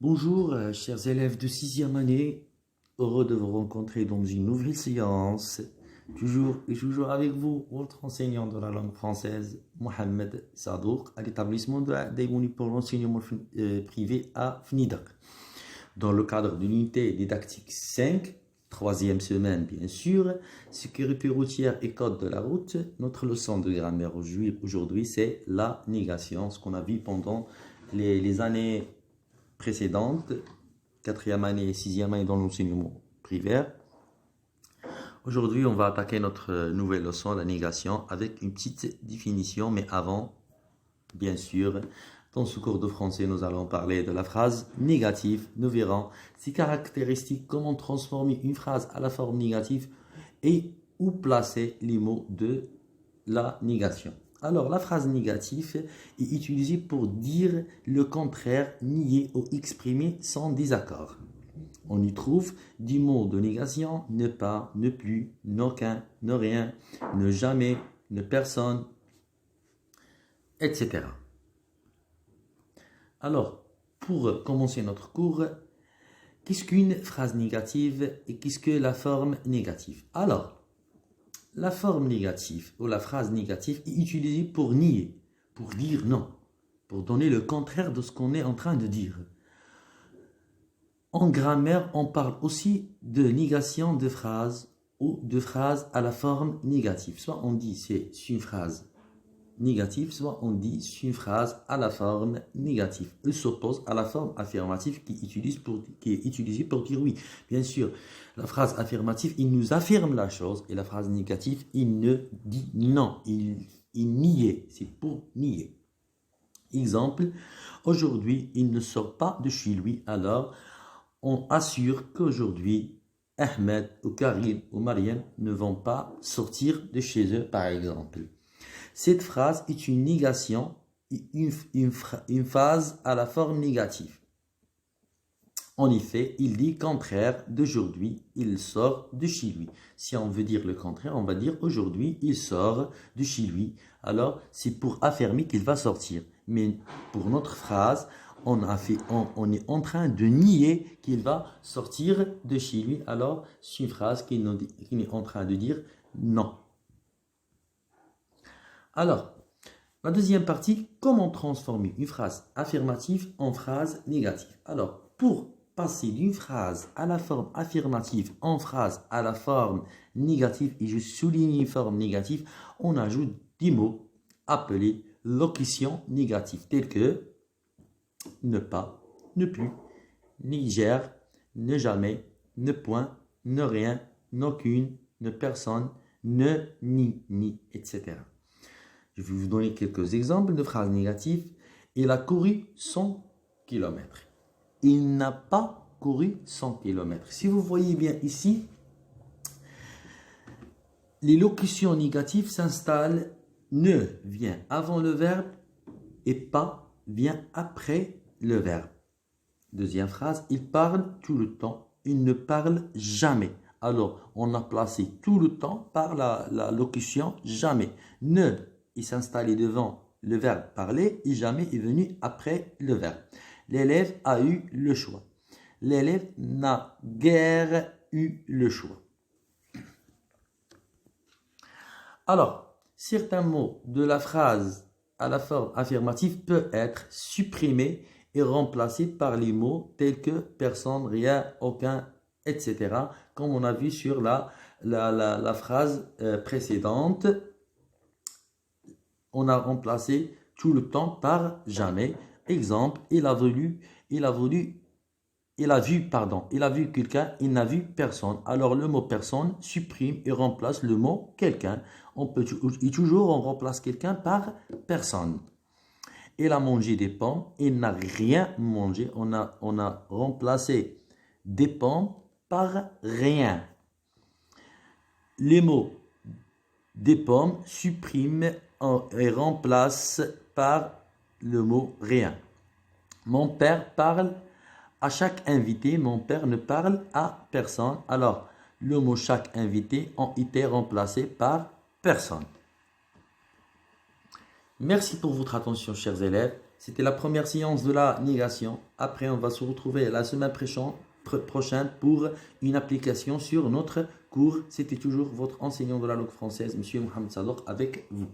Bonjour, chers élèves de sixième année. Heureux de vous rencontrer dans une nouvelle séance. Toujours avec vous, votre enseignant de la langue française, Mohamed Sadouk, à l'établissement de la Daïmouni pour l'enseignement privé à FNIDAC. Dans le cadre de l'unité didactique 5, troisième semaine bien sûr, sécurité routière et code de la route, notre leçon de grammaire aujourd'hui, c'est la négation, ce qu'on a vu pendant les années précédentes, quatrième année et sixième année dans l'enseignement primaire. Aujourd'hui, on va attaquer notre nouvelle leçon, la négation, avec une petite définition, mais avant, bien sûr, dans ce cours de français, nous allons parler de la phrase négative. Nous verrons ses caractéristiques, comment transformer une phrase à la forme négative et où placer les mots de la négation. Alors, la phrase négative est utilisée pour dire le contraire, nier ou exprimer son désaccord. On y trouve des mots de négation, ne pas, ne plus, n'aucun, ne rien, ne jamais, ne personne, etc. Alors, pour commencer notre cours, qu'est-ce qu'une phrase négative et qu'est-ce que la forme négative? Alors, la forme négative ou la phrase négative est utilisée pour nier, pour dire non, pour donner le contraire de ce qu'on est en train de dire. En grammaire, on parle aussi de négation de phrases ou de phrases à la forme négative. Soit on dit c'est une phrase négative, soit on dit c'est une phrase à la forme négative. Elle s'oppose à la forme affirmative qui est utilisée pour dire oui. Bien sûr, la phrase affirmative, il nous affirme la chose, et la phrase négative, il ne dit non. Il nie, c'est pour nier. Exemple, aujourd'hui, il ne sort pas de chez lui, alors on assure qu'aujourd'hui, Ahmed ou Karim ou Mariam ne vont pas sortir de chez eux, par exemple. Cette phrase est une négation, une phrase à la forme négative. En effet, il dit contraire d'aujourd'hui, il sort de chez lui. Si on veut dire le contraire, on va dire aujourd'hui, il sort de chez lui. Alors, c'est pour affirmer qu'il va sortir. Mais pour notre phrase, on est en train de nier qu'il va sortir de chez lui. Alors, c'est une phrase qui est en train de dire non. Alors, la deuxième partie, comment transformer une phrase affirmative en phrase négative. Alors, pour passer d'une phrase à la forme affirmative en phrase à la forme négative, et je souligne une forme négative, on ajoute des mots appelés locution négative, tels que ne pas, ne plus, ni gère, ne jamais, ne point, ne rien, n'aucune, ne personne, ne, ni, etc. Je vais vous donner quelques exemples de phrases négatives. Il a couru 100 km. Il n'a pas couru 100 km. Si vous voyez bien ici, les locutions négatives s'installent. Ne vient avant le verbe et pas vient après le verbe. Deuxième phrase, il parle tout le temps. Il ne parle jamais. Alors, on a placé tout le temps par la locution jamais. Ne, il s'installait devant le verbe parler et jamais est venu après le verbe. L'élève a eu le choix. L'élève n'a guère eu le choix. Alors, certains mots de la phrase à la forme affirmative peuvent être supprimés et remplacés par les mots tels que personne, rien, aucun, etc. Comme on a vu sur la phrase précédente. On a remplacé tout le temps par jamais. Exemple, il a vu quelqu'un, il n'a vu personne. Alors le mot personne supprime et remplace le mot quelqu'un. On remplace quelqu'un par personne. Il a mangé des pommes, il n'a rien mangé. On a remplacé des pommes par rien. Les mots des pommes suppriment et remplace par le mot rien. Mon père parle à chaque invité, mon père ne parle à personne. Alors, le mot chaque invité ont été remplacés par personne. Merci pour votre attention, chers élèves. C'était la première séance de la négation. Après, on va se retrouver la semaine prochaine pour une application sur notre cours. C'était toujours votre enseignant de la langue française, Monsieur Mohamed Sadok, avec vous.